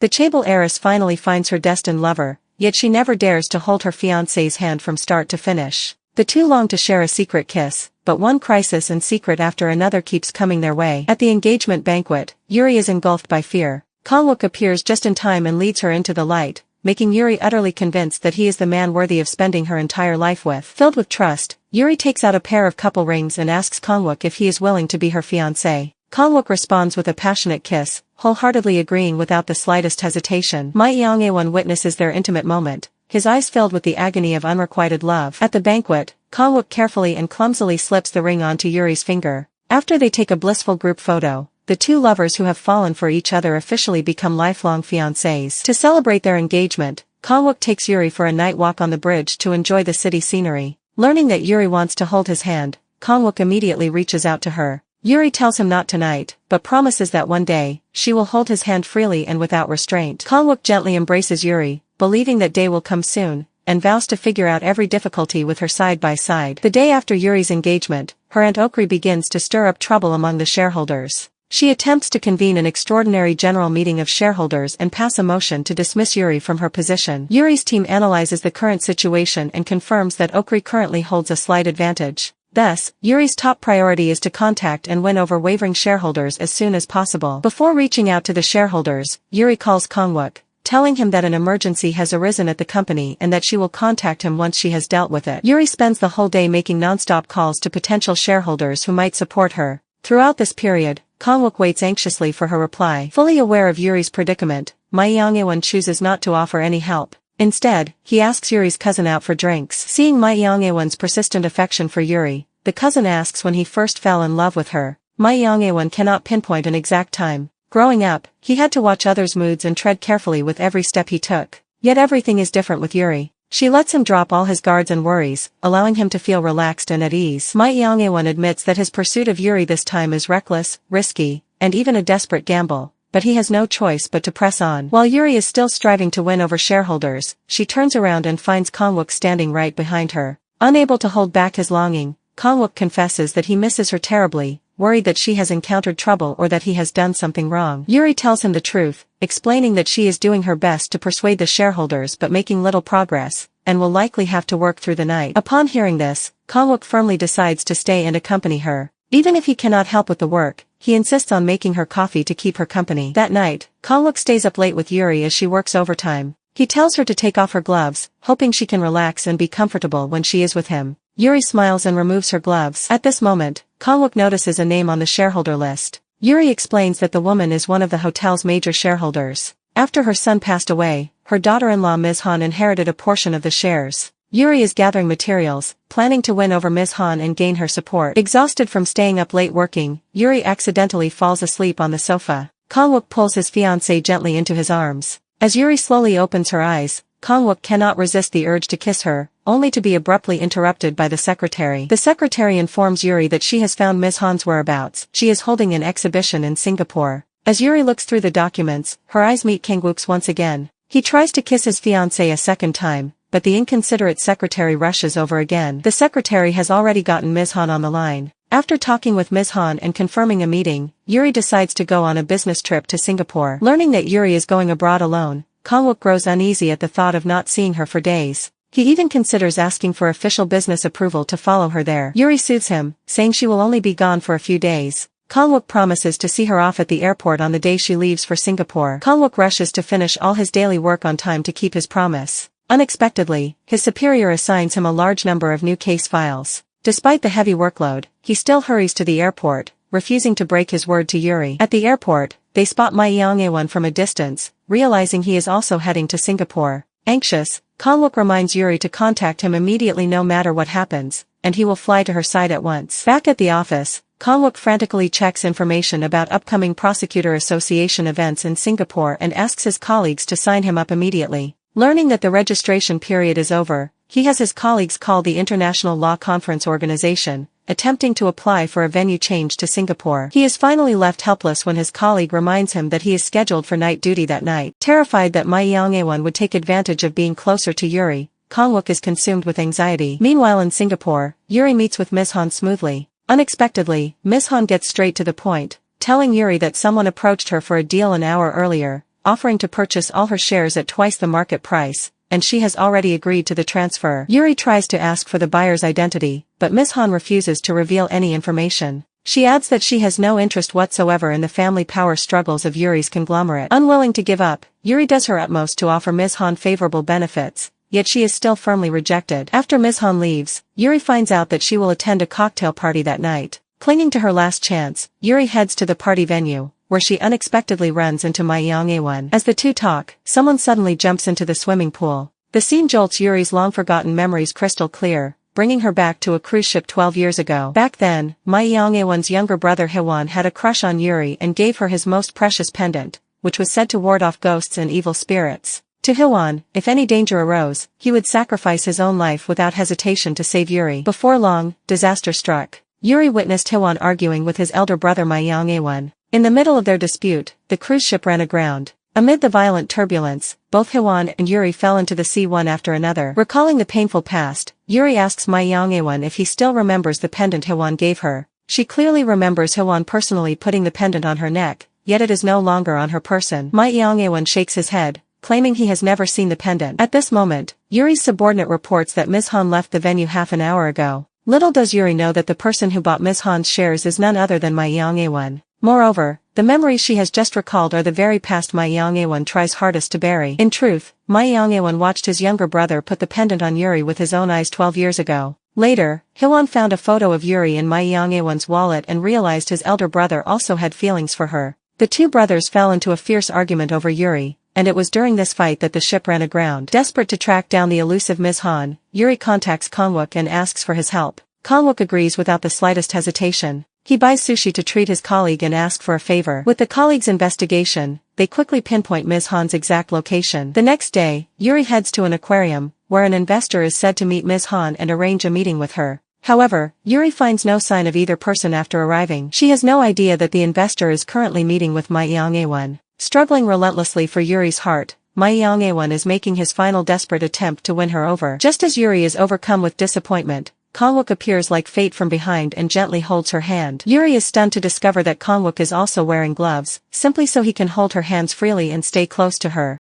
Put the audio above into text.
The chaebol heiress finally finds her destined lover, yet she never dares to hold her fiancé's hand from start to finish. The two long to share a secret kiss, but one crisis and secret after another keeps coming their way. At the engagement banquet, Yuri is engulfed by fear. Kang-wook appears just in time and leads her into the light, making Yuri utterly convinced that he is the man worthy of spending her entire life with. Filled with trust, Yuri takes out a pair of couple rings and asks Kang-wook if he is willing to be her fiancé. Kang-wook responds with a passionate kiss, wholeheartedly agreeing without the slightest hesitation. My Young-won witnesses their intimate moment, his eyes filled with the agony of unrequited love. At the banquet, Kang-wook carefully and clumsily slips the ring onto Yuri's finger. After they take a blissful group photo, the two lovers who have fallen for each other officially become lifelong fiancés. To celebrate their engagement, Kang-wook takes Yuri for a night walk on the bridge to enjoy the city scenery. Learning that Yuri wants to hold his hand, Kang-wook immediately reaches out to her. Yuri tells him not tonight, but promises that one day, she will hold his hand freely and without restraint. Kang-wook gently embraces Yuri, believing that day will come soon, and vows to figure out every difficulty with her side by side. The day after Yuri's engagement, her Aunt Okri begins to stir up trouble among the shareholders. She attempts to convene an extraordinary general meeting of shareholders and pass a motion to dismiss Yuri from her position. Yuri's team analyzes the current situation and confirms that Okri currently holds a slight advantage. Thus, Yuri's top priority is to contact and win over wavering shareholders as soon as possible. Before reaching out to the shareholders, Yuri calls Kang-wook, telling him that an emergency has arisen at the company and that she will contact him once she has dealt with it. Yuri spends the whole day making non-stop calls to potential shareholders who might support her. Throughout this period, Kang-wook waits anxiously for her reply. Fully aware of Yuri's predicament, My Young-won chooses not to offer any help. Instead, he asks Yuri's cousin out for drinks. Seeing My Young-won's persistent affection for Yuri, the cousin asks when he first fell in love with her. My Young-won cannot pinpoint an exact time. Growing up, he had to watch others' moods and tread carefully with every step he took. Yet everything is different with Yuri. She lets him drop all his guards and worries, allowing him to feel relaxed and at ease. My Young-won admits that his pursuit of Yuri this time is reckless, risky, and even a desperate gamble, but he has no choice but to press on. While Yuri is still striving to win over shareholders, she turns around and finds Kang-wook standing right behind her. Unable to hold back his longing, Kang-wook confesses that he misses her terribly, worried that she has encountered trouble or that he has done something wrong. Yuri tells him the truth, explaining that she is doing her best to persuade the shareholders but making little progress, and will likely have to work through the night. Upon hearing this, Kang-wook firmly decides to stay and accompany her. Even if he cannot help with the work, he insists on making her coffee to keep her company. That night, Kang-wook stays up late with Yuri as she works overtime. He tells her to take off her gloves, hoping she can relax and be comfortable when she is with him. Yuri smiles and removes her gloves. At this moment, Kang-wook notices a name on the shareholder list. Yuri explains that the woman is one of the hotel's major shareholders. After her son passed away, her daughter-in-law Ms. Han inherited a portion of the shares. Yuri is gathering materials, planning to win over Ms. Han and gain her support. Exhausted from staying up late working, Yuri accidentally falls asleep on the sofa. Kang-wook pulls his fiancée gently into his arms. As Yuri slowly opens her eyes, Kang-wook cannot resist the urge to kiss her, only to be abruptly interrupted by the secretary. The secretary informs Yuri that she has found Ms. Han's whereabouts. She is holding an exhibition in Singapore. As Yuri looks through the documents, her eyes meet Kang-wook's once again. He tries to kiss his fiancée a second time, but the inconsiderate secretary rushes over again. The secretary has already gotten Ms. Han on the line. After talking with Ms. Han and confirming a meeting, Yuri decides to go on a business trip to Singapore. Learning that Yuri is going abroad alone, Kang-wook grows uneasy at the thought of not seeing her for days. He even considers asking for official business approval to follow her there. Yuri soothes him, saying she will only be gone for a few days. Kang-wook promises to see her off at the airport on the day she leaves for Singapore. Kang-wook rushes to finish all his daily work on time to keep his promise. Unexpectedly, his superior assigns him a large number of new case files. Despite the heavy workload, he still hurries to the airport, refusing to break his word to Yuri. At the airport, they spot My Young-won from a distance, realizing he is also heading to Singapore. Anxious, Kang-wook reminds Yuri to contact him immediately no matter what happens, and he will fly to her side at once. Back at the office, Kang-wook frantically checks information about upcoming Prosecutor Association events in Singapore and asks his colleagues to sign him up immediately. Learning that the registration period is over, he has his colleagues call the International Law Conference Organization, attempting to apply for a venue change to Singapore. He is finally left helpless when his colleague reminds him that he is scheduled for night duty that night. Terrified that My Young-won would take advantage of being closer to Yuri, Kang-wook is consumed with anxiety. Meanwhile in Singapore, Yuri meets with Ms. Han smoothly. Unexpectedly, Ms. Han gets straight to the point, telling Yuri that someone approached her for a deal an hour earlier, offering to purchase all her shares at twice the market price, and she has already agreed to the transfer. Yuri tries to ask for the buyer's identity, but Ms. Han refuses to reveal any information. She adds that she has no interest whatsoever in the family power struggles of Yuri's conglomerate. Unwilling to give up, Yuri does her utmost to offer Ms. Han favorable benefits, yet she is still firmly rejected. After Ms. Han leaves, Yuri finds out that she will attend a cocktail party that night. Clinging to her last chance, Yuri heads to the party venue, where she unexpectedly runs into L0ve. As the two talk, someone suddenly jumps into the swimming pool. The scene jolts Yuri's long-forgotten memories crystal clear, bringing her back to a cruise ship 12 years ago. Back then, L0ve's younger brother Hwan had a crush on Yuri and gave her his most precious pendant, which was said to ward off ghosts and evil spirits. To Hwan, if any danger arose, he would sacrifice his own life without hesitation to save Yuri. Before long, disaster struck. Yuri witnessed Hwan arguing with his elder brother L0ve. In the middle of their dispute, the cruise ship ran aground. Amid the violent turbulence, both Hwan and Yuri fell into the sea one after another. Recalling the painful past, Yuri asks L0ve if he still remembers the pendant Hwan gave her. She clearly remembers Hwan personally putting the pendant on her neck, yet it is no longer on her person. L0ve shakes his head, claiming he has never seen the pendant. At this moment, Yuri's subordinate reports that Ms. Han left the venue half an hour ago. Little does Yuri know that the person who bought Ms. Han's shares is none other than L0ve. Moreover, the memories she has just recalled are the very past L0ve tries hardest to bury. In truth, L0ve watched his younger brother put the pendant on Yuri with his own eyes 12 years ago. Later, Hwan found a photo of Yuri in L0ve's wallet and realized his elder brother also had feelings for her. The two brothers fell into a fierce argument over Yuri, and it was during this fight that the ship ran aground. Desperate to track down the elusive Ms. Han, Yuri contacts Kangwook and asks for his help. Kangwook agrees without the slightest hesitation. He buys sushi to treat his colleague and ask for a favor. With the colleague's investigation, they quickly pinpoint Ms. Han's exact location. The next day, Yuri heads to an aquarium, where an investor is said to meet Ms. Han and arrange a meeting with her. However, Yuri finds no sign of either person after arriving. She has no idea that the investor is currently meeting with L0ve. Struggling relentlessly for Yuri's heart, L0ve is making his final desperate attempt to win her over. Just as Yuri is overcome with disappointment, Kangwook appears like fate from behind and gently holds her hand. Yuri is stunned to discover that Kangwook is also wearing gloves, simply so he can hold her hands freely and stay close to her.